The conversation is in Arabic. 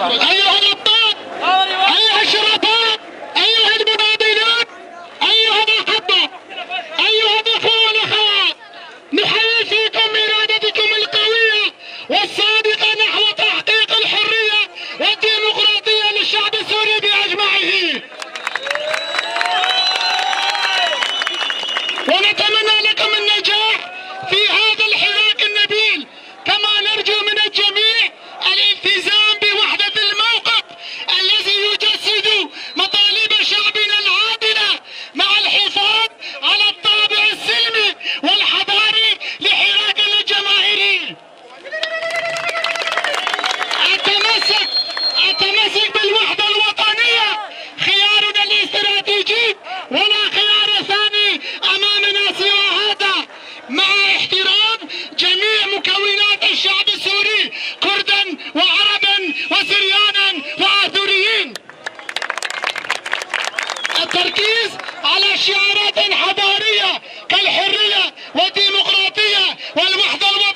أيها الأبطال، أيها الشرفاء، أيها المناضلون، أيها الأحبة، أيها الأخوة والأخوات، نحيي فيكم إرادتكم القوية والصادقة نحو تحقيق الحرية والديمقراطية للشعب السوري بأجمعه. ونتمنى لكم النجاح في هذا الحراك النبيل، كما نرجو من الجميع الالتزام بوحدة الموقف الذي يجسد مطالب شعبنا العادلة مع الحفاظ على الطابع السلمي والحضاري لحراكنا الجماهيري. أتمسك بالوحدة الوطنية، خيارنا الاستراتيجي ولا خيار ثاني أمامنا سوى هذا، مع احترام جميع مكونات الشعب السوري، كردا وعربا وسريانا وآثوريين. التركيز على شعارات حضارية كالحرية والديمقراطية والوحدة الوطنية